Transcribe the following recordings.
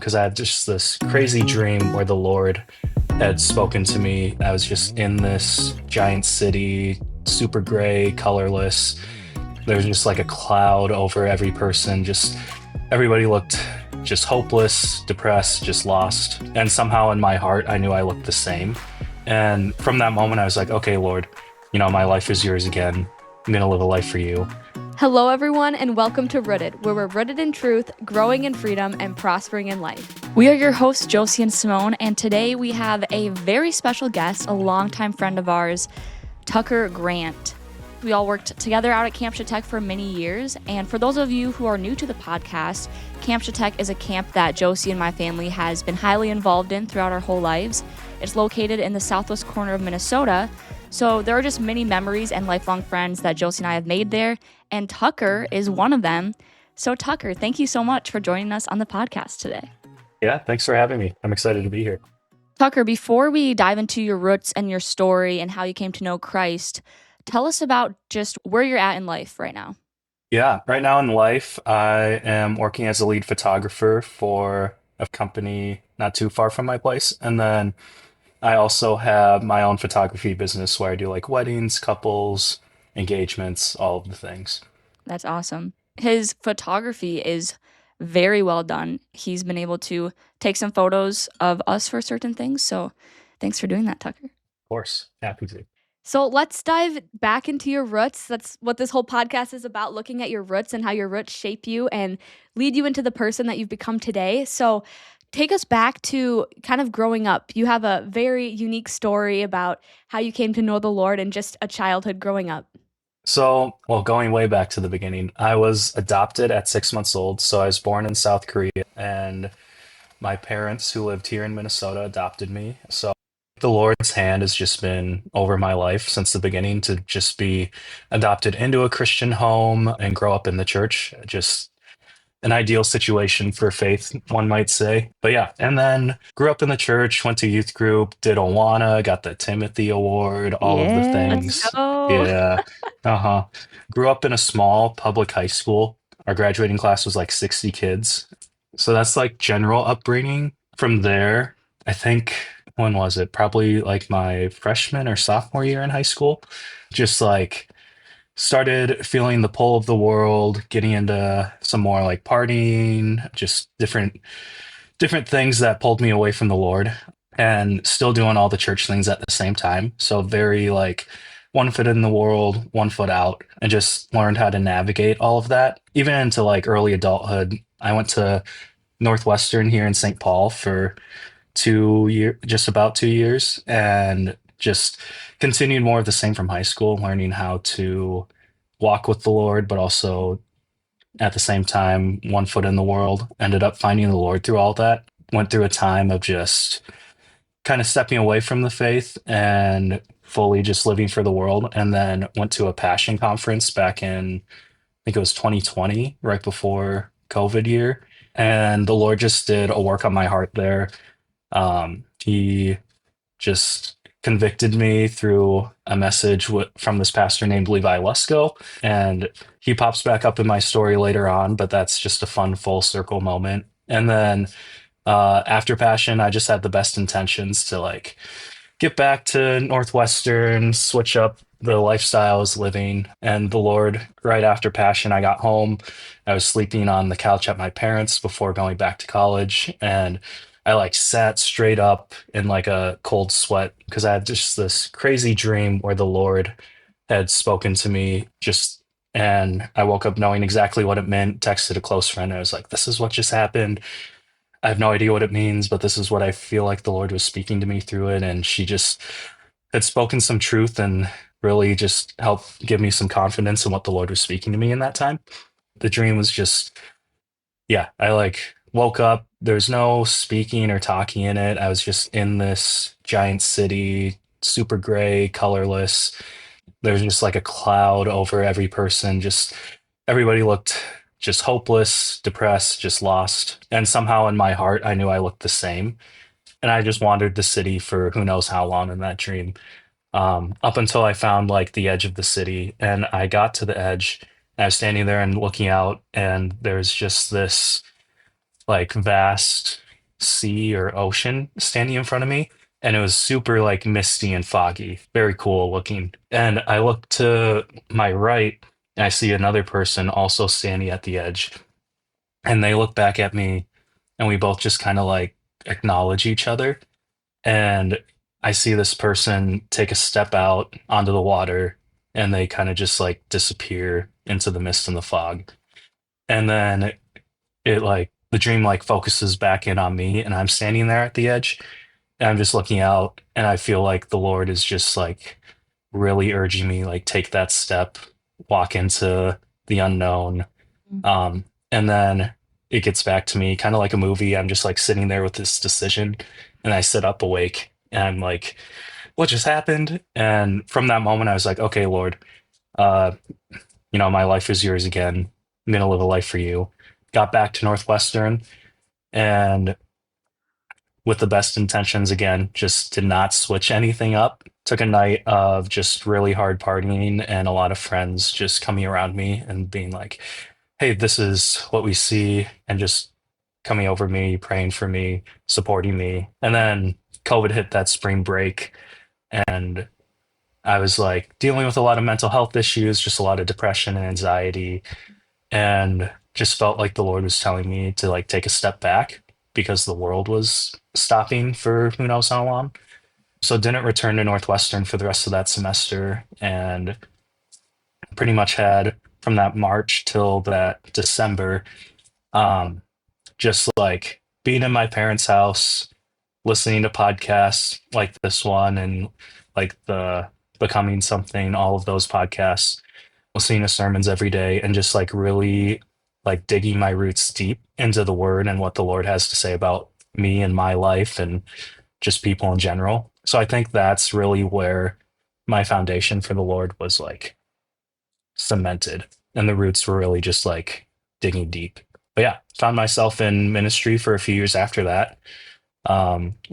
because I had just this crazy dream where the Lord had spoken to me. I was just in this giant city, super gray, colorless. There was just like a cloud over every person. Just everybody looked just hopeless, depressed, just lost. And somehow in my heart, I knew I looked the same. And from that moment, I was like, okay, Lord, my life is yours again. I'm going to live a life for you. Hello, everyone, and welcome to Rooted, where we're rooted in truth, growing in freedom, and prospering in life. We are your hosts, Josie and Simone, and today we have a very special guest, a longtime friend of ours, Tucker Grant. We all worked together out at Camp Shatek for many years, and for those of you who are new to the podcast, Camp Shatek is a camp that Josie and my family has been highly involved in throughout our whole lives. It's located in the southwest corner of Minnesota, so there are just many memories and lifelong friends that Josie and I have made there, and Tucker is one of them. So Tucker, thank you so much for joining us on the podcast today. Yeah, thanks for having me. I'm excited to be here. Tucker, before we dive into your roots and your story and how you came to know Christ, tell us about just where you're at in life right now. Yeah, right now in life, I am working as a lead photographer for a company not too far from my place. And then I also have my own photography business where I do like weddings, couples, engagements, all of the things. That's awesome. His photography is very well done. He's been able to take some photos of us for certain things. So thanks for doing that, Tucker. Of course, happy to. So let's dive back into your roots. That's what this whole podcast is about, looking at your roots and how your roots shape you and lead you into the person that you've become today. So take us back to kind of growing up. You have a very unique story about how you came to know the Lord and just a childhood growing up. So, well, going way back to the beginning, I was adopted at 6 months old. So I was born in South Korea, and my parents who lived here in Minnesota adopted me. So the Lord's hand has just been over my life since the beginning to just be adopted into a Christian home and grow up in the church. Just an ideal situation for faith, one might say. But yeah, and then grew up in the church, went to youth group, did Awana, got the Timothy Award, all of the Let's things. go. Yeah. Uh-huh. Grew up in a small public high school. Our graduating class was like 60 kids. So that's like general upbringing. From there, I think, when was it? Probably like my freshman or sophomore year in high school. Just like started feeling the pull of the world, getting into some more like partying, just different things that pulled me away from the Lord, and still doing all the church things at the same time. So very like one foot in the world, one foot out, and just learned how to navigate all of that. Even into like early adulthood, I went to Northwestern here in St. Paul for 2 years, just about 2 years, and just continued more of the same from high school, learning how to walk with the Lord, but also at the same time, one foot in the world. Ended up finding the Lord through all that. Went through a time of just kind of stepping away from the faith and fully just living for the world. And then went to a passion conference back in, I think it was 2020, right before COVID year. And the Lord just did a work on my heart there. He just convicted me through a message from this pastor named Levi Lusko, and he pops back up in my story later on, but that's just a fun full circle moment. And then after Passion, I just had the best intentions to like get back to Northwestern, switch up the lifestyle I was living. And the Lord, right after Passion, I got home. I was sleeping on the couch at my parents' before going back to college, and I like sat straight up in like a cold sweat because I had just this crazy dream where the Lord had spoken to me, and I woke up knowing exactly what it meant, texted a close friend. I was like, this is what just happened. I have no idea what it means, but this is what I feel like the Lord was speaking to me through it. And she just had spoken some truth and really just helped give me some confidence in what the Lord was speaking to me in that time. The dream was just, yeah, I like woke up. There's no speaking or talking in it. I was just in this giant city, super gray, colorless. There's just like a cloud over every person. Just everybody looked just hopeless, depressed, just lost. And somehow in my heart, I knew I looked the same. And I just wandered the city for who knows how long in that dream, up until I found like the edge of the city. And I got to the edge. I was standing there and looking out, and there's just this like vast sea or ocean standing in front of me. And it was super like misty and foggy, very cool looking. And I look to my right and I see another person also standing at the edge. And they look back at me and we both just kind of like acknowledge each other. And I see this person take a step out onto the water and they kind of just like disappear into the mist and the fog. And then it like the dream like focuses back in on me and I'm standing there at the edge and I'm just looking out and I feel like the Lord is just like really urging me like take that step, walk into the unknown. And then it gets back to me kind of like a movie. I'm just like sitting there with this decision and I sit up awake and I'm like, what just happened? And from that moment I was like, okay, Lord, uh, my life is yours again. I'm gonna live a life for you. Got back to Northwestern and with the best intentions again, just did not switch anything up. Took a night of just really hard partying and a lot of friends just coming around me and being like, hey, this is what we see, and just coming over me, praying for me, supporting me. And then COVID hit that spring break, and I was like dealing with a lot of mental health issues, just a lot of depression and anxiety, and just felt like the Lord was telling me to like take a step back because the world was stopping for who knows how long. So didn't return to Northwestern for the rest of that semester and pretty much had from that March till that December, um, just like being in my parents' house, listening to podcasts like this one and like the Becoming Something, all of those podcasts, listening to sermons every day and just like really like digging my roots deep into the word and what the Lord has to say about me and my life and just people in general. So I think that's really where my foundation for the Lord was like cemented and the roots were really just like digging deep. But yeah, found myself in ministry for a few years after that,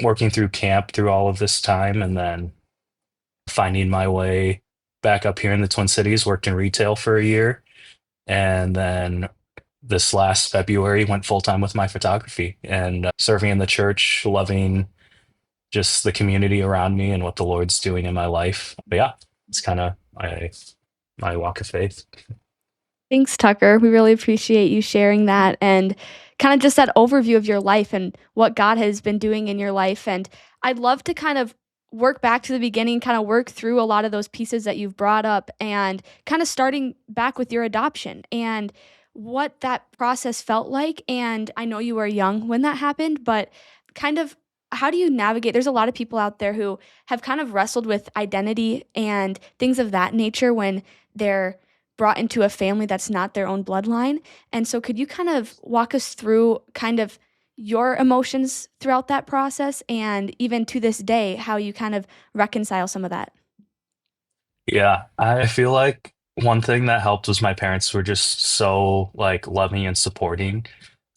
working through camp through all of this time and then finding my way back up here in the Twin Cities, worked in retail for a year. And then this last February went full time with my photography and serving in the church, loving just the community around me and what the Lord's doing in my life. But yeah, it's kind of my walk of faith. Thanks, Tucker. We really appreciate you sharing that and kind of just that overview of your life and what God has been doing in your life. And I'd love to kind of work back to the beginning, kind of work through a lot of those pieces that you've brought up and kind of starting back with your adoption and what that process felt like. And I know you were young when that happened, but kind of how do you navigate? There's a lot of people out there who have kind of wrestled with identity and things of that nature when they're brought into a family that's not their own bloodline. And so could you kind of walk us through kind of your emotions throughout that process and even to this day how you kind of reconcile some of that? Yeah, I feel like one thing that helped was my parents were just so like loving and supporting.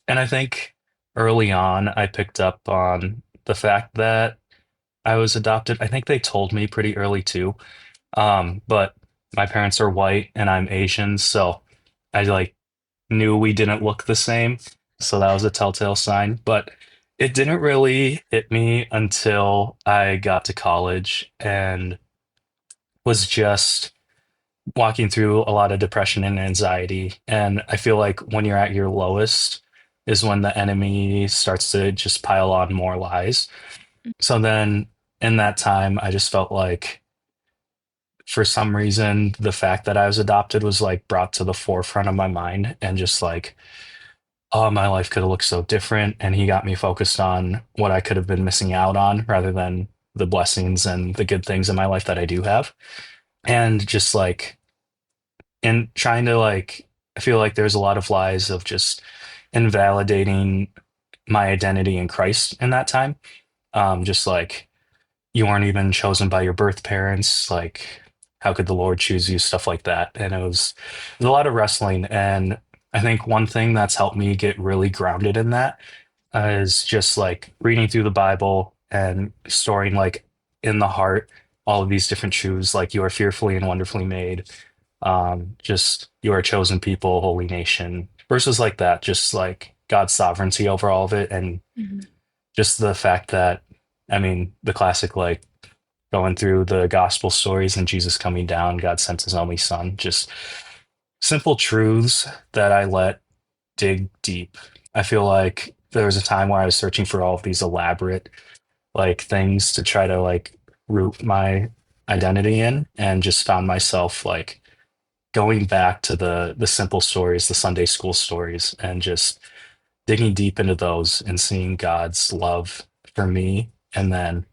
And I think early on I picked up on the fact that I was adopted. I think they told me pretty early too. But my parents are white and I'm Asian, so I like knew we didn't look the same. So that was a telltale sign. But it didn't really hit me until I got to college and was just walking through a lot of depression and anxiety. And I feel like when you're at your lowest is when the enemy starts to just pile on more lies. So then in that time, I just felt like for some reason, the fact that I was adopted was like brought to the forefront of my mind and just like, oh, my life could have looked so different. And he got me focused on what I could have been missing out on rather than the blessings and the good things in my life that I do have. And just like, in trying to like, I feel like there's a lot of lies of just invalidating my identity in Christ in that time. Just like, you weren't even chosen by your birth parents. Like, how could the Lord choose you? Stuff like that. And it was a lot of wrestling. And I think one thing that's helped me get really grounded in that is just like reading through the Bible and storing like in the heart all of these different truths, like you are fearfully and wonderfully made. Just you are a chosen people, holy nation, verses like that, just like God's sovereignty over all of it and Mhm. Just the fact that, I mean, the classic, like, going through the gospel stories and Jesus coming down, God sent his only son, just simple truths that I let dig deep. I feel like there was a time where I was searching for all of these elaborate, like, things to try to, like, root my identity in, and just found myself, like, going back to the simple stories, the Sunday school stories, and just digging deep into those and seeing God's love for me, and then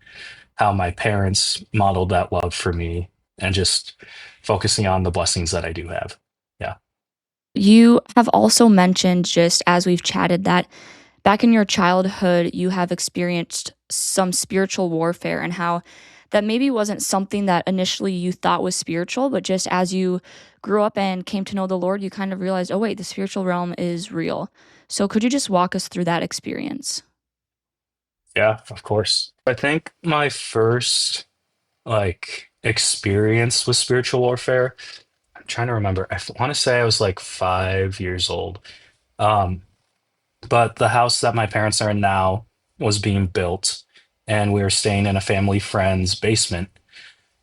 how my parents modeled that love for me, and just focusing on the blessings that I do have. Yeah. You have also mentioned, just as we've chatted, that back in your childhood, you have experienced some spiritual warfare and how that maybe wasn't something that initially you thought was spiritual, but just as you grew up and came to know the Lord, you kind of realized, oh, wait, the spiritual realm is real. So could you just walk us through that experience? Yeah, of course. I think my first, like, experience with spiritual warfare, I'm trying to remember. Want to say I was like 5 years old. Um, but the house that my parents are in now was being built, and we were staying in a family friend's basement.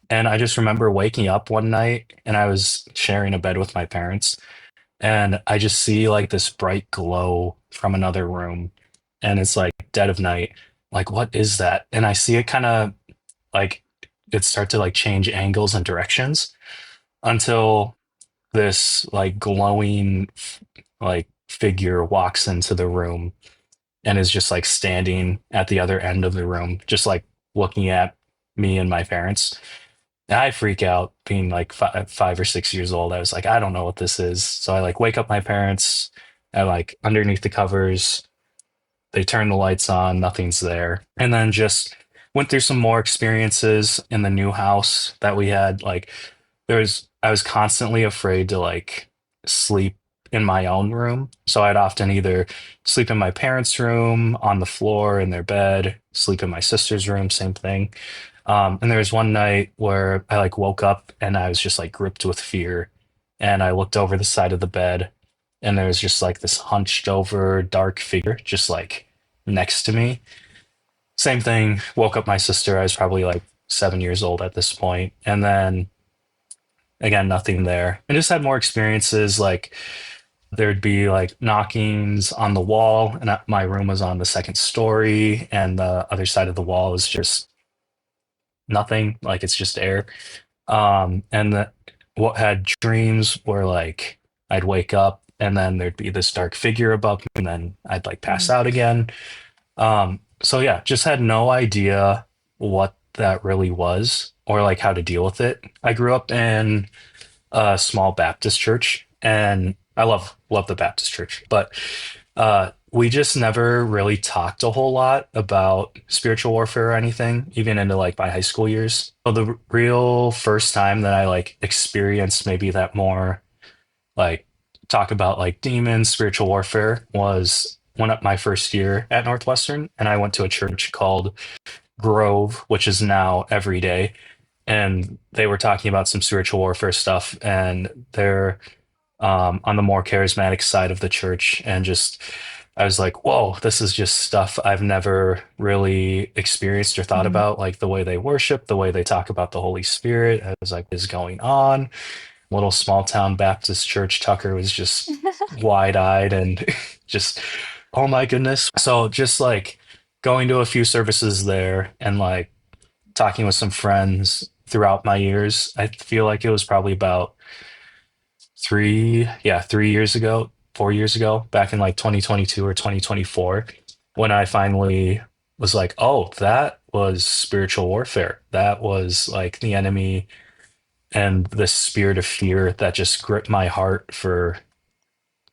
And I just remember waking up one night, and I was sharing a bed with my parents, and I just see like this bright glow from another room, and it's like dead of night. Like, what is that? And I see it kind of, like, it start to, like, change angles and directions until this, like, glowing, like, figure walks into the room and is just, like, standing at the other end of the room, just, like, looking at me and my parents. And I freak out being like 5 or 6 years old. I was like, I don't know what this is. So I, like, wake up my parents. I, like, underneath the covers, they turn the lights on, nothing's there. And then just went through some more experiences in the new house that we had. Like, I was constantly afraid to, like, sleep in my own room. So I'd often either sleep in my parents' room on the floor in their bed, sleep in my sister's room, same thing. And there was one night where I, like, woke up and I was just, like, gripped with fear. And I looked over the side of the bed, and there was just, like, this hunched over dark figure just, like, next to me. Same thing, woke up my sister. I was probably like 7 years old at this point. And then again, nothing there. And just had more experiences. Like, there'd be, like, knockings on the wall, and my room was on the second story, and the other side of the wall is just nothing. Like, it's just air. And what had dreams were like I'd wake up and then there'd be this dark figure above me, and then I'd, like, pass Mm. out again. So yeah, just had no idea what that really was, or, like, how to deal with it. I grew up in a small Baptist church, and I love the Baptist church, but we just never really talked a whole lot about spiritual warfare or anything, even into, like, my high school years. So the real first time that I, like, experienced maybe that more, like, talk about, like, demons, spiritual warfare, was one of my first year at Northwestern, and I went to a church called Grove, which is now Everyday, and they were talking about some spiritual warfare stuff, and they're on the more charismatic side of the church, and just I was like, whoa, this is just stuff I've never really experienced or thought Mhm. about, like the way they worship, the way they talk about the Holy Spirit. I was like, what is going on? Little small town Baptist church. Tucker was just wide eyed and just, oh my goodness. So just, like, going to a few services there, and, like, talking with some friends throughout my years. I feel like it was probably about 3 years ago, 4 years ago, back in, like, 2022 or 2024, when I finally was like, oh, that was spiritual warfare. That was, like, the enemy and the spirit of fear that just gripped my heart for,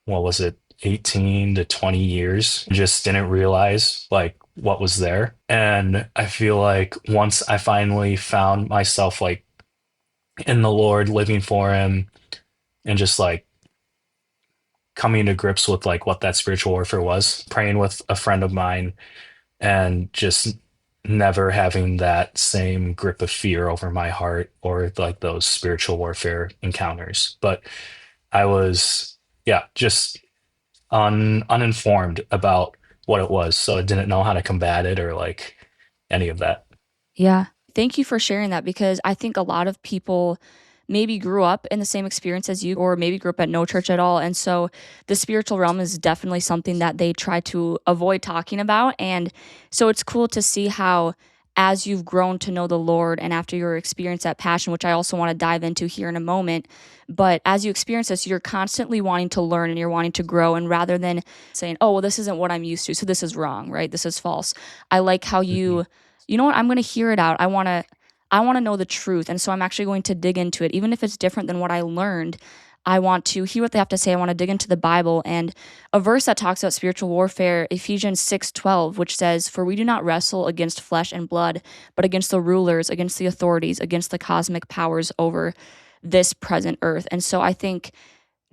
what was it, 18 to 20 years. Just didn't realize, like, what was there. And I feel like once I finally found myself, like, in the Lord, living for him, and just, like, coming to grips with, like, what that spiritual warfare was, praying with a friend of mine, and just never having that same grip of fear over my heart, or, like, those spiritual warfare encounters. But I was, yeah, just uninformed about what it was, so I didn't know how to combat it or like any of that. Yeah. Thank you for sharing that because I think a lot of people maybe grew up in the same experience as you or maybe grew up at no church at all. And so the spiritual realm is definitely something that they try to avoid talking about. And so it's cool to see how as you've grown to know the Lord and after your experience that passion, which I also want to dive into here in a moment, but as you experience this, you're constantly wanting to learn and you're wanting to grow. And rather than saying, oh, well, this isn't what I'm used to, so this is wrong, right? This is false. I like how Mhm. you know what, I'm going to hear it out. I want to know the truth. And so I'm actually going to dig into it. Even if it's different than what I learned, I want to hear what they have to say. I want to dig into the Bible. And a verse that talks about spiritual warfare, Ephesians 6:12, which says, "For we do not wrestle against flesh and blood, but against the rulers, against the authorities, against the cosmic powers over this present earth." And so I think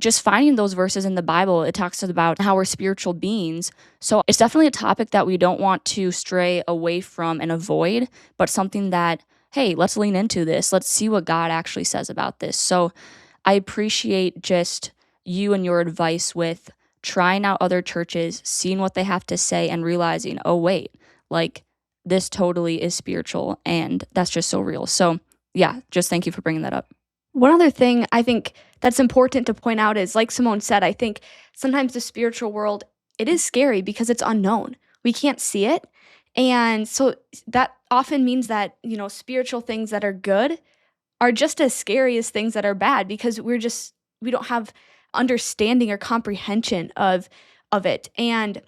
just finding those verses in the Bible, it talks about how we're spiritual beings. So it's definitely a topic that we don't want to stray away from and avoid, but something that, hey, let's lean into this. Let's see what God actually says about this. So I appreciate just you and your advice with trying out other churches, seeing what they have to say, and realizing, oh, wait, like this totally is spiritual. And that's just so real. So yeah, just thank you for bringing that up. One other thing I think that's important to point out is, like Simone said, I think sometimes the spiritual world, it is scary because it's unknown. We can't see it. And so that often means that, spiritual things that are good are just as scary as things that are bad because we don't have understanding or comprehension of it. And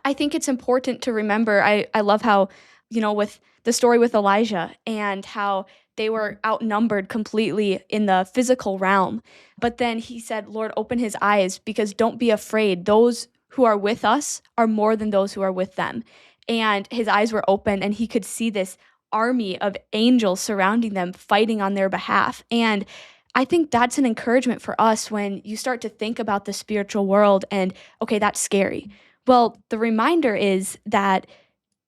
I think it's important to remember. I love how, with the story with Elijah and how they were outnumbered completely in the physical realm. But then he said, Lord, open his eyes because don't be afraid. Those who are with us are more than those who are with them. And his eyes were open and he could see this army of angels surrounding them, fighting on their behalf. And I think that's an encouragement for us when you start to think about the spiritual world and, okay, that's scary. Well, the reminder is that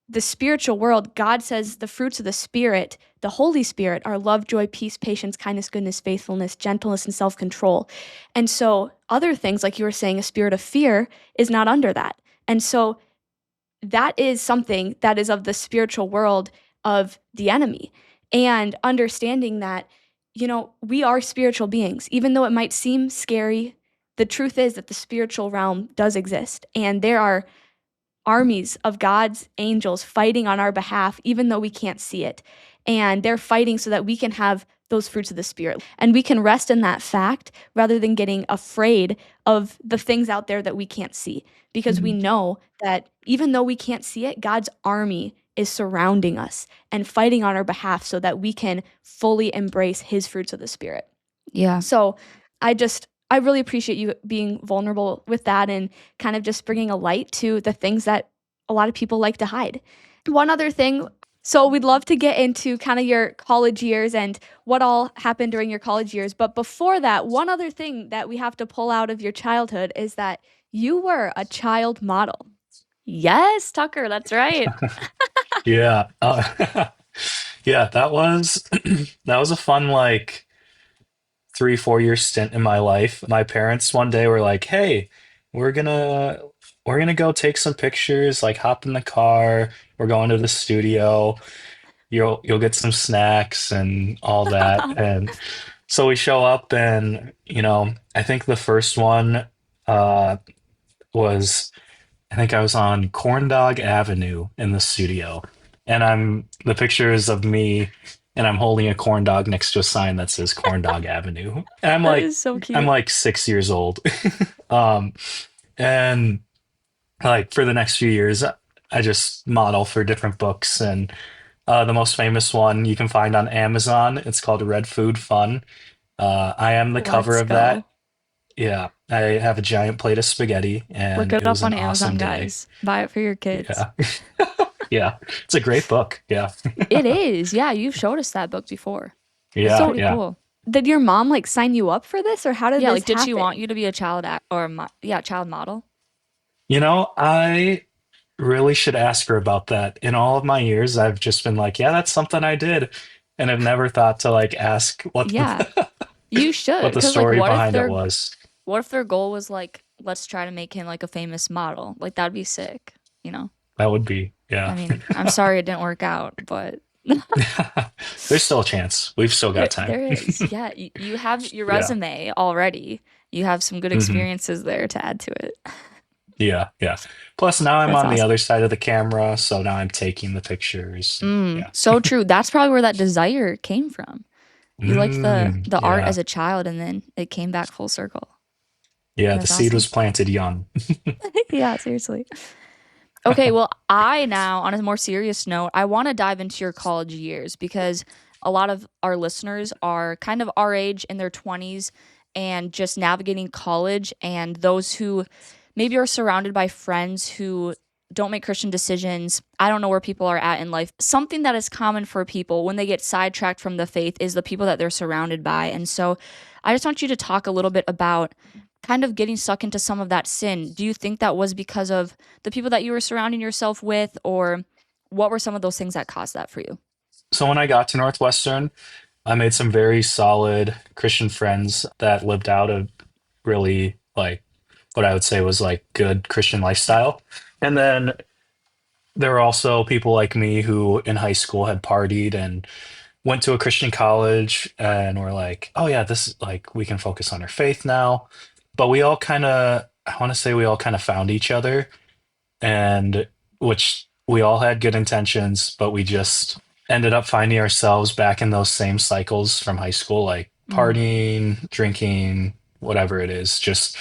the spiritual world, God says the fruits of the Spirit, the Holy Spirit, are love, joy, peace, patience, kindness, goodness, faithfulness, gentleness, and self control. And so, other things, like you were saying, a spirit of fear is not under that. And so, that is something that is of the spiritual world of the enemy. And understanding that, we are spiritual beings, even though it might seem scary. The truth is that the spiritual realm does exist, and there are armies of God's angels fighting on our behalf, even though we can't see it. And they're fighting so that we can have those fruits of the Spirit. And we can rest in that fact rather than getting afraid of the things out there that we can't see. Because we know that even though we can't see it, God's army is surrounding us and fighting on our behalf so that we can fully embrace his fruits of the Spirit. Yeah. So I really appreciate you being vulnerable with that and kind of just bringing a light to the things that a lot of people like to hide. One other thing, so we'd love to get into kind of your college years and what all happened during your college years. But before that, one other thing that we have to pull out of your childhood is that you were a child model. Yes, Tucker, that's right. Yeah. Yeah, that was that was a fun like 3 4 year stint in my life. My parents one day were like, "Hey, we're gonna we're gonna go take some pictures, like hop in the car, we're going to the studio, you'll get some snacks and all that." And so we show up and I think the first one uh was I think I was on Corn Dog Avenue in the studio, and the picture is of me, and I'm holding a corn dog next to a sign that says Corn Dog Avenue, and That is so I'm cute. like 6 years old, um, and like for the next few years, I just model for different books, and the most famous one you can find on Amazon. It's called Red Food Fun. I am the cover Let's of go. that. Yeah, I have a giant plate of spaghetti, Look and it it was up an on Amazon, awesome day. guys. Buy it for your kids. Yeah. Yeah. It's a great book. Yeah. It is. Yeah, you've showed us that book before. It's Yeah. So pretty Yeah. cool. did your mom like sign you up for this or how did Yeah, this like did she want happen? you to be a child act or child model? I really should ask her about that. In all of my years, I've just been like, yeah, that's something I did. And I've never thought to like ask what Yeah, you what should. the Cause like story behind it was. what if their goal was like, let's try to make him like a famous model? Like that'd be sick. you know. That would be, I yeah. mean, I'm sorry it didn't work out, but There's still a chance. We've still got time. there is. Yeah, you have your Yeah. resume already. You have some good hmm experiences there to add to it. Yeah, yeah. Plus now I'm That's on the awesome. other side of the camera, so now I'm taking the pictures. Yeah. So true. That's probably where that desire came from. You liked the art Yeah. as a child, and then it came back full circle. Yeah, the That's seed was awesome. planted young. Yeah, seriously. Okay, well, I now, on a more serious note, I want to dive into your college years because a lot of our listeners are kind of our age in their 20s and just navigating college, and those who maybe are surrounded by friends who don't make Christian decisions. I don't know where people are at in life. Something that is common for people when they get sidetracked from the faith is the people that they're surrounded by. And so I just want you to talk a little bit about kind of getting stuck into some of that sin. Do you think that was because of the people that you were surrounding yourself with, or what were some of those things that caused that for you? So when I got to Northwestern, I made some very solid Christian friends that lived out a really like what I would say was like good Christian lifestyle. And then there were also people like me who in high school had partied and went to a Christian college and were like, oh yeah, this is like we can focus on our faith now. But we all kind of, I want to say we all kind of found each other, and which we all had good intentions, but we just ended up finding ourselves back in those same cycles from high school, like Mm, partying, drinking, whatever it is. Just,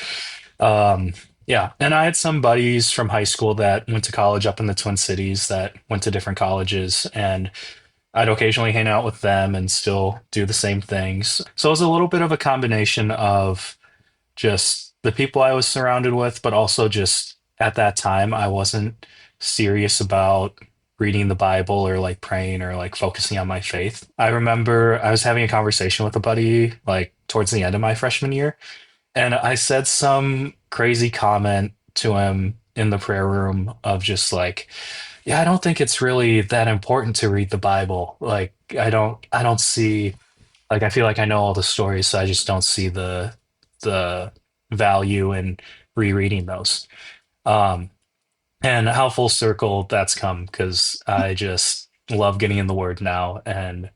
um, yeah. And I had some buddies from high school that went to college up in the Twin Cities that went to different colleges, and I'd occasionally hang out with them and still do the same things. So it was a little bit of a combination of just the people I was surrounded with, but also just at that time, I wasn't serious about reading the Bible or like praying or like focusing on my faith. I remember I was having a conversation with a buddy like towards the end of my freshman year, and I said some crazy comment to him in the prayer room of just like, yeah, I don't think it's really that important to read the Bible. Like, I don't see, like, I feel like I know all the stories, so I just don't see the value in rereading those. Um, and how full circle that's come because I just love getting in the Word now and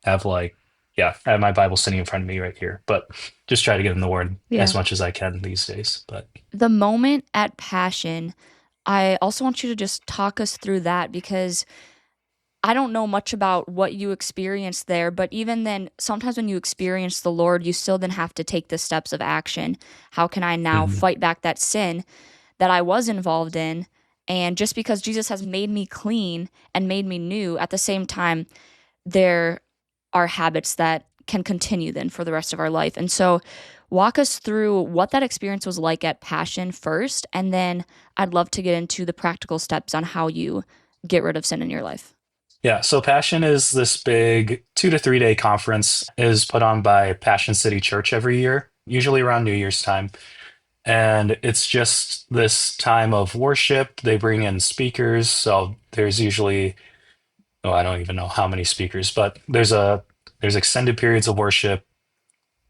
have like, yeah, I have my Bible sitting in front of me right here, but just try to get in the Word as yeah. much as I can these days. But The moment at Passion, I also want you to just talk us through that because I don't know much about what you experienced there, but even then, sometimes when you experience the Lord, you still then have to take the steps of action. How can I now mhm, fight back that sin that I was involved in? And just because Jesus has made me clean and made me new, at the same time, there are habits that can continue then for the rest of our life. And so, walk us through what that experience was like at Passion first, and then I'd love to get into the practical steps on how you get rid of sin in your life. yeah. So Passion is this big 2 to 3 day conference is put on by Passion City Church every year, usually around New Year's time. And it's just this time of worship. They bring in speakers. So there's usually, oh, I don't even know how many speakers, but there's extended periods of worship,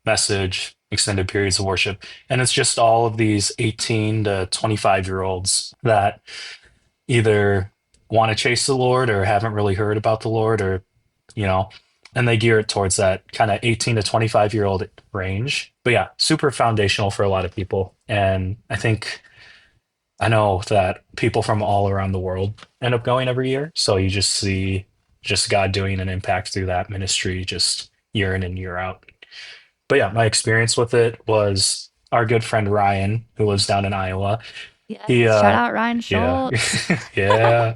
message, extended periods of worship. And it's just all of these 18 to 25-year olds that either want to chase the Lord or haven't really heard about the Lord or, you know, and they gear it towards that kind of 18 to 25-year-old range. But yeah, super foundational for a lot of people. And I know that people from all around the world end up going every year. So you just see just God doing an impact through that ministry just year in and year out. But yeah, my experience with it was our good friend Ryan, who lives down in Iowa. He Yes. Shout out Ryan yeah. Schultz. Yeah.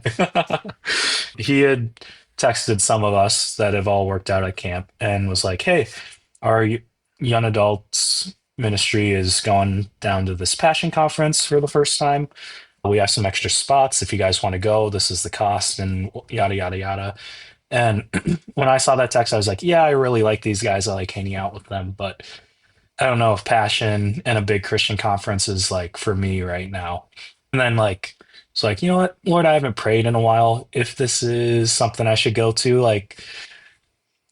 He had texted some of us that have all worked out at camp and was like, "Hey, our young adults ministry is going down to this passion conference for the first time. We have some extra spots if you guys want to go. This is the cost and yada yada yada." And when I saw that text, I was like, "Yeah, I really like these guys. I like hanging out with them, but I don't know if passion and a big Christian conference is like for me right now." And then like it's like, you know what, Lord, I haven't prayed in a while. If this is something I should go to, like,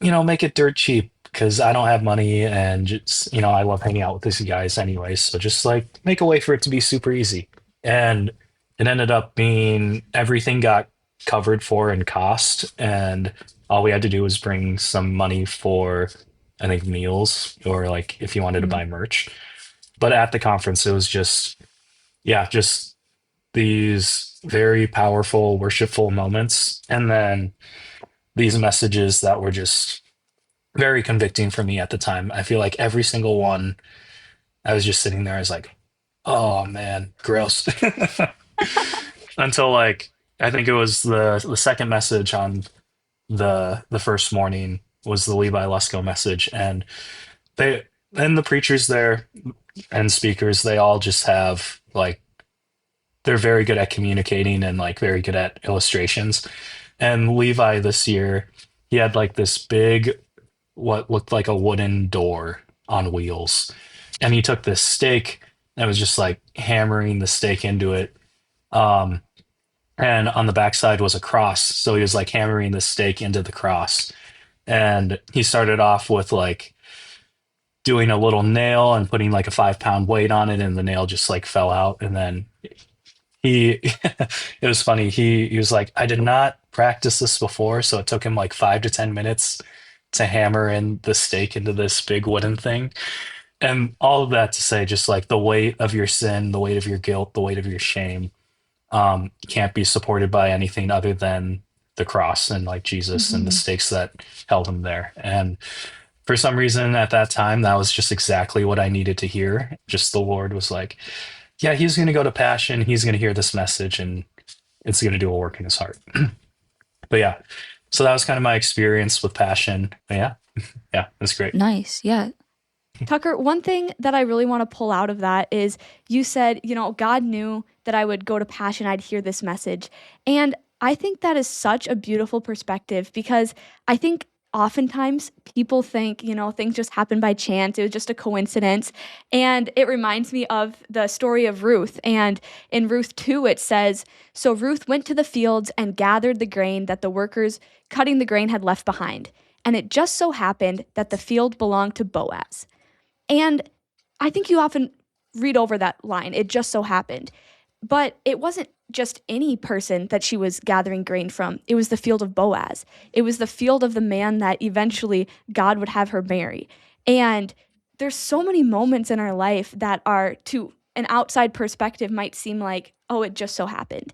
make it dirt cheap because I don't have money and just, I love hanging out with these guys anyways. So just like make a way for it to be super easy. And it ended up being everything got covered for in cost, and all we had to do was bring some money for, I think, meals or like if you wanted to Mhm. buy merch. But at the conference, it was just, yeah, just these very powerful, worshipful moments. And then these messages that were just very convicting for me at the time. I feel like every single one, I was just sitting there, I was like, oh man, gross. Until like, I think it was the second message on the first morning was the Levi Lusko message. And they, and the preachers there and speakers, they all just have like, they're very good at communicating and like very good at illustrations. And Levi this year, he had like this big, what looked like a wooden door on wheels. And he took this stake and was just like hammering the stake into it. Um, and on the backside was a cross. So he was like hammering the stake into the cross. And he started off with like doing a little nail and putting like a 5 pound weight on it, and the nail just like fell out. And then he it was funny, he was like, I did not practice this before, so it took him like 5 to 10 minutes to hammer in the stake into this big wooden thing. And all of that to say, just like the weight of your sin, the weight of your guilt, the weight of your shame, can't be supported by anything other than the cross and like Jesus and the Mhm. stakes that held him there. And for some reason at that time, that was just exactly what I needed to hear. Just the Lord was like, yeah, he's going to go to Passion. He's going to hear this message and it's going to do a work in his heart. But yeah, so that was kind of my experience with Passion. But yeah, yeah, that's great. Nice. Yeah. Tucker, one thing that I really want to pull out of that is you said, God knew that I would go to Passion, I'd hear this message. And I think that is such a beautiful perspective because I think oftentimes people think, things just happen by chance. It was just a coincidence. And it reminds me of the story of Ruth. And in Ruth 2, it says, so Ruth went to the fields and gathered the grain that the workers cutting the grain had left behind. And it just so happened that the field belonged to Boaz. And I think you often read over that line. It just so happened. But it wasn't just any person that she was gathering grain from. It was the field of Boaz. It was the field of the man that eventually God would have her marry. And there's so many moments in our life that are, to an outside perspective, might seem like, oh, it just so happened.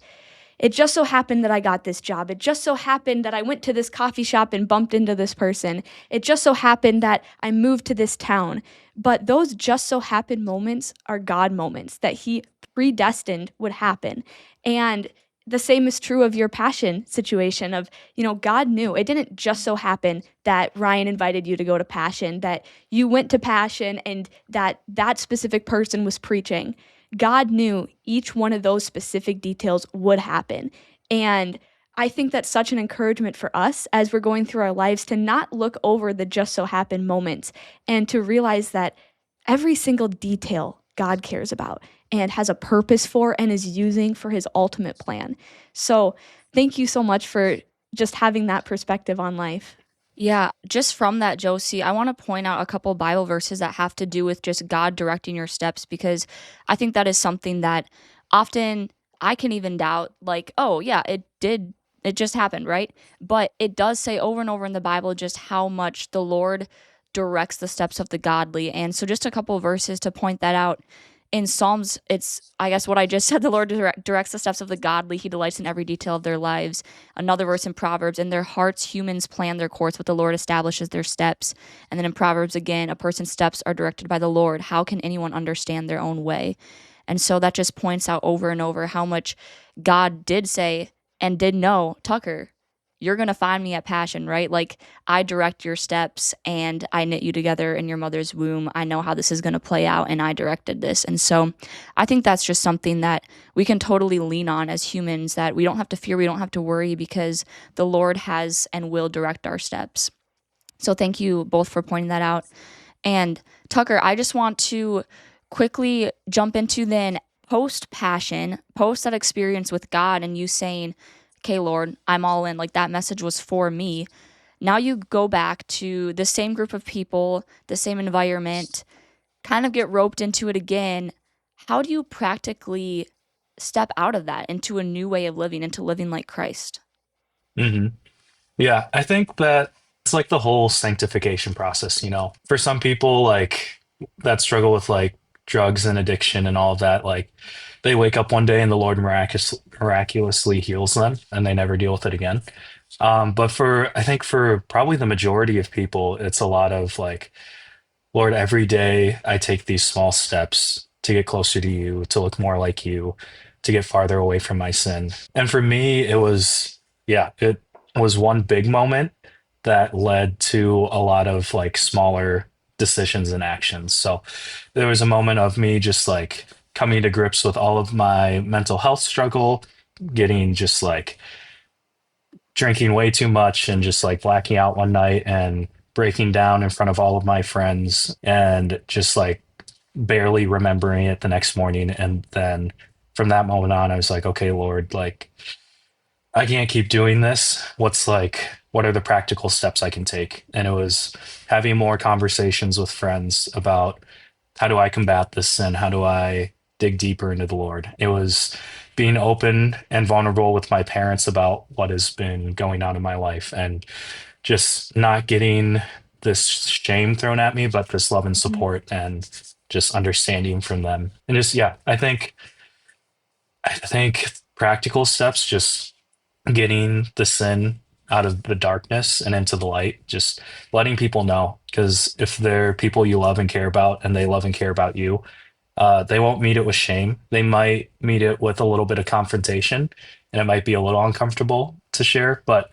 It just so happened that I got this job. It just so happened that I went to this coffee shop and bumped into this person. It just so happened that I moved to this town. But those just so happened moments are God moments that He predestined would happen. And the same is true of your passion situation of, God knew. It didn't just so happen that Ryan invited you to go to Passion, that you went to Passion and that specific person was preaching. God knew each one of those specific details would happen. And I think that's such an encouragement for us as we're going through our lives to not look over the just so happen moments and to realize that every single detail God cares about and has a purpose for and is using for His ultimate plan. So thank you so much for just having that perspective on life. Yeah, just from that, Josie, I want to point out a couple Bible verses that have to do with just God directing your steps because I think that is something that often I can even doubt, like, oh, yeah, it just happened, right? But it does say over and over in the Bible just how much the Lord directs the steps of the godly. And so, just a couple verses to point that out. In Psalms, it's, I guess, what I just said, the Lord directs the steps of the godly. He delights in every detail of their lives. Another verse in Proverbs, in their hearts humans plan their course, but the Lord establishes their steps. And then in Proverbs again, a person's steps are directed by the Lord. How can anyone understand their own way? And so that just points out over and over how much God did say and did know, Tucker, you're going to find me at Passion, right? Like, I direct your steps and I knit you together in your mother's womb. I know how this is going to play out and I directed this. And so I think that's just something that we can totally lean on as humans, that we don't have to fear, we don't have to worry because the Lord has and will direct our steps. So thank you both for pointing that out. And Tucker, I just want to quickly jump into then post Passion, post that experience with God and you saying, okay, Lord, I'm all in. Like, that message was for me. Now you go back to the same group of people, the same environment, kind of get roped into it again. How do you practically step out of that into a new way of living, into living like Christ? Hmm. Yeah, I think that it's like the whole sanctification process, you know. For some people like that struggle with like drugs and addiction and all of that, like they wake up one day and the Lord miraculously heals them and they never deal with it again. But for I think for probably the majority of people, it's a lot of like, Lord, every day I take these small steps to get closer to you, to look more like you, to get farther away from my sin. And for me, it was, yeah, it was one big moment that led to a lot of like smaller decisions and actions. So there was a moment of me just like coming to grips with all of my mental health struggle, getting just like drinking way too much and just like blacking out one night and breaking down in front of all of my friends and just like barely remembering it the next morning. And then from that moment on, I was like, okay, Lord, like I can't keep doing this. What are the practical steps I can take? And it was having more conversations with friends about how do I combat this sin? How do I dig deeper into the Lord? It was being open and vulnerable with my parents about what has been going on in my life and just not getting this shame thrown at me, but this love and Mhm. support and just understanding from them. And just, yeah, I think practical steps, just getting the sin out of the darkness and into the light, just letting people know. Because if they're people you love and care about and they love and care about you, they won't meet it with shame. They might meet it with a little bit of confrontation, and it might be a little uncomfortable to share, but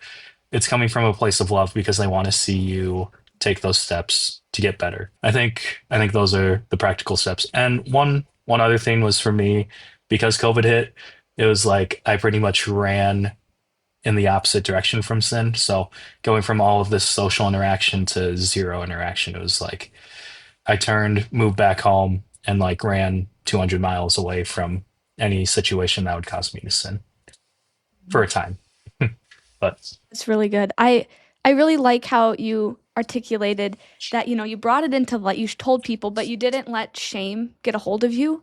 it's coming from a place of love because they want to see you take those steps to get better. I think those are the practical steps. And one other thing was for me, because COVID hit, it was like I pretty much ran in the opposite direction from sin. So going from all of this social interaction to zero interaction, it was like I turned, moved back home, and like ran 200 miles away from any situation that would cause me to sin for a time. But It's really good. I really like how you articulated that, you brought it into light, you told people, but you didn't let shame get a hold of you.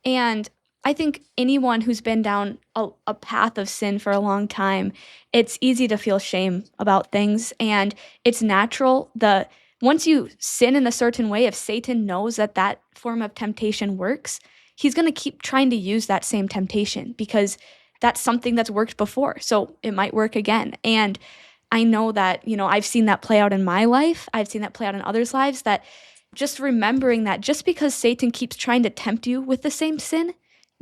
And I think anyone who's been down a path of sin for a long time, it's easy to feel shame about things, and it's natural. The Once you sin in a certain way, if Satan knows that that form of temptation works, he's going to keep trying to use that same temptation because that's something that's worked before. So it might work again. And I know that, I've seen that play out in my life. I've seen that play out in others' lives, that just remembering that just because Satan keeps trying to tempt you with the same sin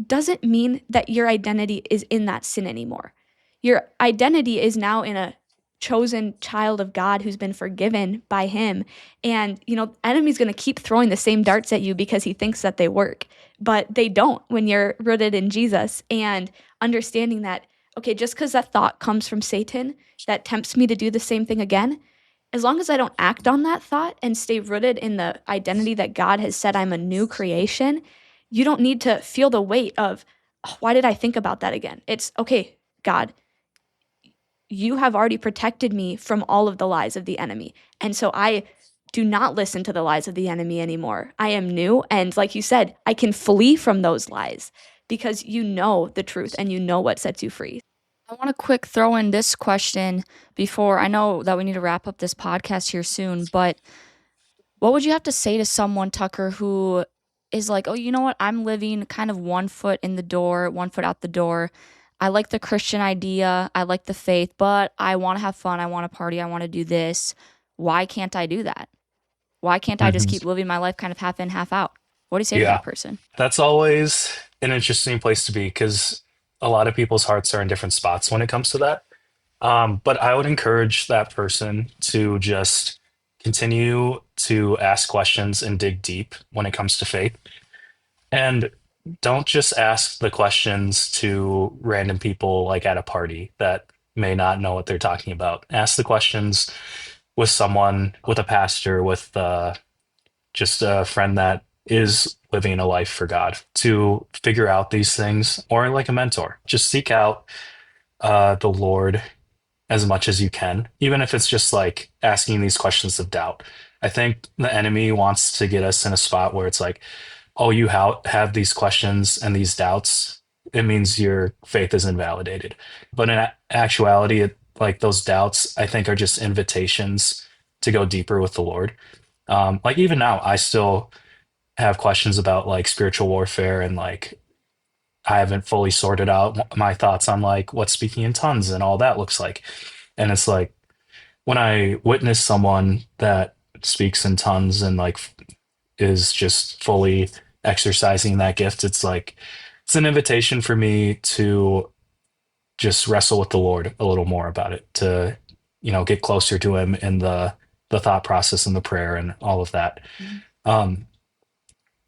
doesn't mean that your identity is in that sin anymore. Your identity is now in a chosen child of God who's been forgiven by him. And, enemy's going to keep throwing the same darts at you because he thinks that they work, but they don't when you're rooted in Jesus. And understanding that, okay, just because that thought comes from Satan that tempts me to do the same thing again, as long as I don't act on that thought and stay rooted in the identity that God has said I'm a new creation, you don't need to feel the weight of, "Oh, why did I think about that again?" It's okay, God, you have already protected me from all of the lies of the enemy. And so I do not listen to the lies of the enemy anymore. I am new. And like you said, I can flee from those lies because you know the truth and you know what sets you free. I want to quick throw in this question before I know that we need to wrap up this podcast here soon, but what would you have to say to someone, Tucker, who is like, oh, you know what? I'm living kind of 1 foot in the door, 1 foot out the door. I like the Christian idea. I like the faith, but I want to have fun. I want to party. I want to do this. Why can't I do that? Why can't I just mhm. keep living my life kind of half in, half out? What do you say to Yeah, that person? that's always an interesting place to be because a lot of people's hearts are in different spots when it comes to that. But I would encourage that person to just continue to ask questions and dig deep when it comes to faith. And don't just ask the questions to random people like at a party that may not know what they're talking about. Ask the questions with someone, with a pastor, with just a friend that is living a life for God to figure out these things, or like a mentor. Just seek out the Lord as much as you can, even if it's just like asking these questions of doubt. I think the enemy wants to get us in a spot where it's like, oh, you have these questions and these doubts. it means your faith is invalidated. But in actuality, like those doubts, I think, are just invitations to go deeper with the Lord. Like even now, I still have questions about like spiritual warfare, and like I haven't fully sorted out my thoughts on like what speaking in tongues and all that looks like. And it's like when I witness someone that speaks in tongues and like is just fully exercising that gift, it's like it's an invitation for me to just wrestle with the Lord a little more about it, to get closer to him in the thought process and the prayer and all of that. Mhm. Um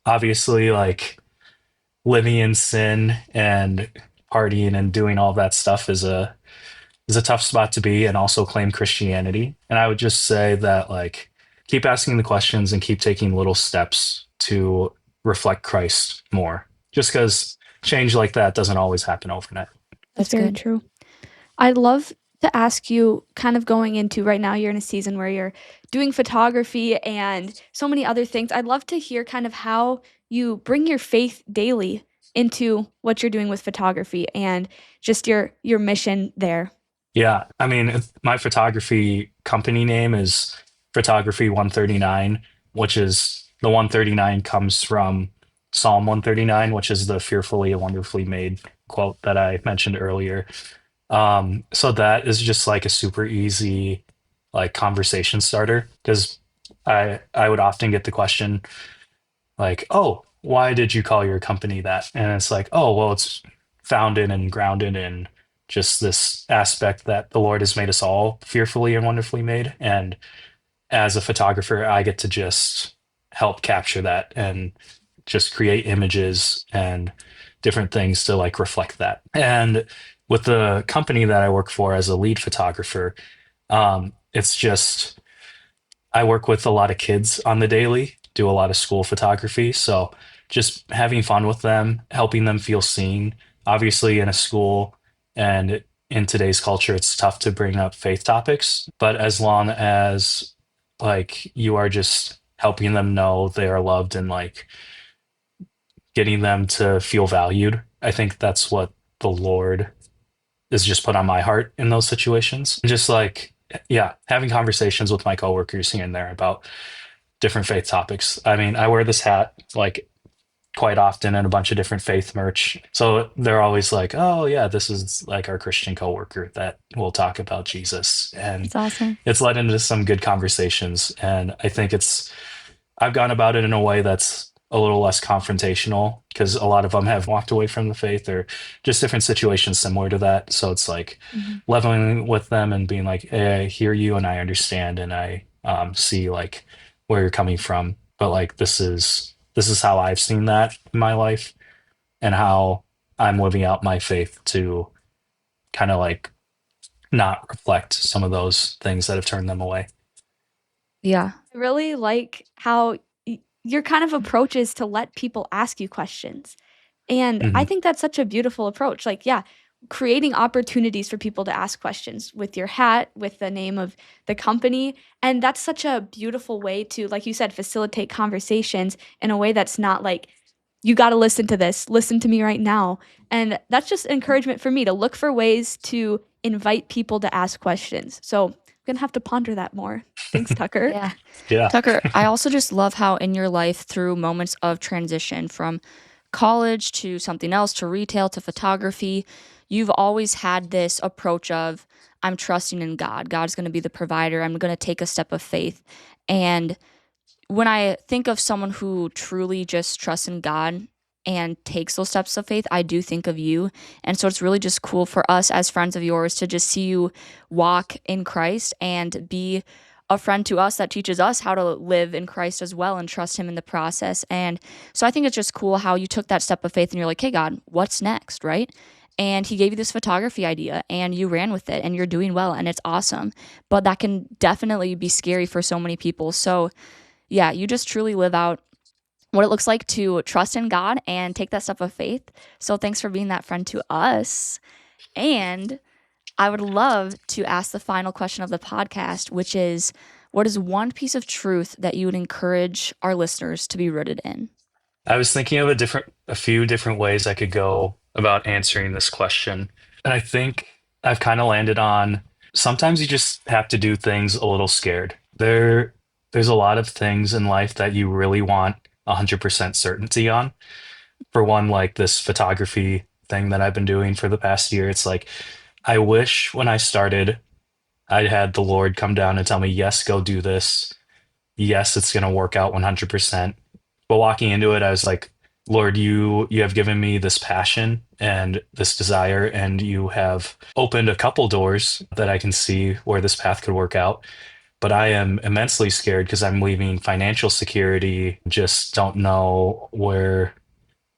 Obviously, like living in sin and partying and doing all that stuff is a tough spot to be, and also claim Christianity. And I would just say that like keep asking the questions and keep taking little steps to reflect Christ more. Just because change like that doesn't always happen overnight. That's That's very good. true. I'd love to ask you, kind of going into right now, you're in a season where you're doing photography and so many other things. I'd love to hear kind of how you bring your faith daily into what you're doing with photography and just your mission there. Yeah, I mean, my photography company name is Photography 139, which is the 139 comes from Psalm 139, which is the fearfully and wonderfully made quote that I mentioned earlier. So that is just like a super easy like conversation starter, because I would often get the question like, "Oh, why did you call your company that?" And it's like, "Oh, well, it's founded and grounded in just this aspect that the Lord has made us all fearfully and wonderfully made." And as a photographer, I get to just help capture that and just create images and different things to like reflect that. And with the company that I work for as a lead photographer, it's just I work with a lot of kids on the daily, do a lot of school photography. So just having fun with them, helping them feel seen. Obviously, in a school and in today's culture, it's tough to bring up faith topics. But as long as like you are just helping them know they are loved and like getting them to feel valued, I think that's what the Lord is just put on my heart in those situations. Just like, yeah, having conversations with my coworkers here and there about different faith topics. I mean, I wear this hat like quite often in a bunch of different faith merch. So they're always like, "Oh yeah, this is like our Christian coworker that will talk about Jesus." And That's awesome. it's led into some good conversations. And I think I've gone about it in a way that's a little less confrontational, because a lot of them have walked away from the faith or just different situations similar to that. So it's like Mhm. leveling with them and being like, "Hey, I hear you and I understand and I see like where you're coming from, but like this is how I've seen that in my life and how I'm living out my faith to kind of like not reflect some of those things that have turned them away." Yeah. I really like how your kind of approach is to let people ask you questions. And I Mhm. think that's such a beautiful approach. Like, yeah, creating opportunities for people to ask questions with your hat, with the name of the company. And that's such a beautiful way to, like you said, facilitate conversations in a way that's not like, you got to listen to this, listen to me right now. And that's just encouragement for me to look for ways to invite people to ask questions. So I'm going to have to ponder that more. Thanks, Tucker. Yeah. Yeah. Tucker, I also just love how in your life, through moments of transition from college to something else to retail to photography, you've always had this approach of, I'm trusting in God. God's going to be the provider. I'm going to take a step of faith. And when I think of someone who truly just trusts in God and takes those steps of faith, I do think of you. And so it's really just cool for us as friends of yours to just see you walk in Christ and be a friend to us that teaches us how to live in Christ as well and trust him in the process. And so I think it's just cool how you took that step of faith and you're like, "Hey God, what's next?" Right? And he gave you this photography idea and you ran with it and you're doing well and it's awesome. But that can definitely be scary for so many people. So yeah, you just truly live out what it looks like to trust in God and take that step of faith. So thanks for being that friend to us. And I would love to ask the final question of the podcast, which is, what is one piece of truth that you would encourage our listeners to be rooted in? I was thinking of a few different ways I could go about answering this question. And I think I've kind of landed on sometimes you just have to do things a little scared. There's a lot of things in life that you really want 100% certainty on. For one, like this photography thing that I've been doing for the past year, it's like I wish when I started, I had the Lord come down and tell me, yes, go do this. Yes, it's going to work out 100%. But walking into it, I was like, Lord, you have given me this passion and this desire, and you have opened a couple doors that I can see where this path could work out. But I am immensely scared because I'm leaving financial security, just don't know where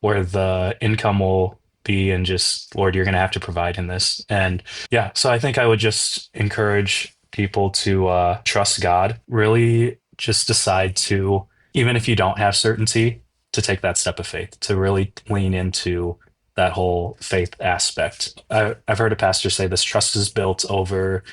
the income will be, and just, Lord, you're going to have to provide in this. And yeah, so I think I would just encourage people to trust God, really just decide to, even if you don't have certainty, to take that step of faith, to really lean into that whole faith aspect. I've heard a pastor say this: trust is built over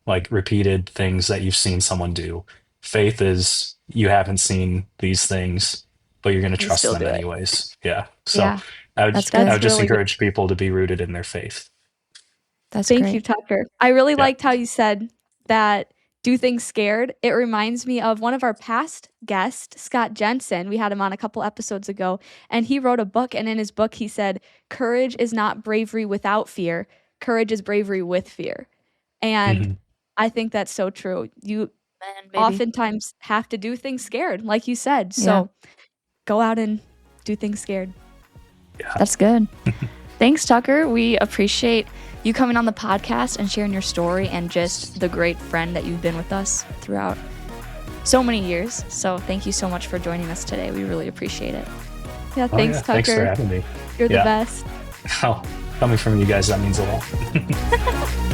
like repeated things that you've seen someone do. Faith is you haven't seen these things, but you're going to You trust still them do it. anyways. Yeah. So Yeah, that's I good. would just really good. encourage people to be rooted in their faith. That's Thank great. you, Tucker. I really Yeah. liked how you said that do things scared. It reminds me of one of our past guests, Scott Jensen. We had him on a couple episodes ago, and he wrote a book. And in his book, he said, courage is not bravery without fear. Courage is bravery with fear. And Mhm. I think that's so true. You Man, baby. oftentimes have to do things scared, like you said. Yeah. So go out and do things scared. That's good. Thanks, Tucker. We appreciate you coming on the podcast and sharing your story and just the great friend that you've been with us throughout so many years. So thank you so much for joining us today. We really appreciate it. Yeah, thanks, Tucker. Thanks for having me. You're the Yeah. best. Oh, coming from you guys, that means a lot.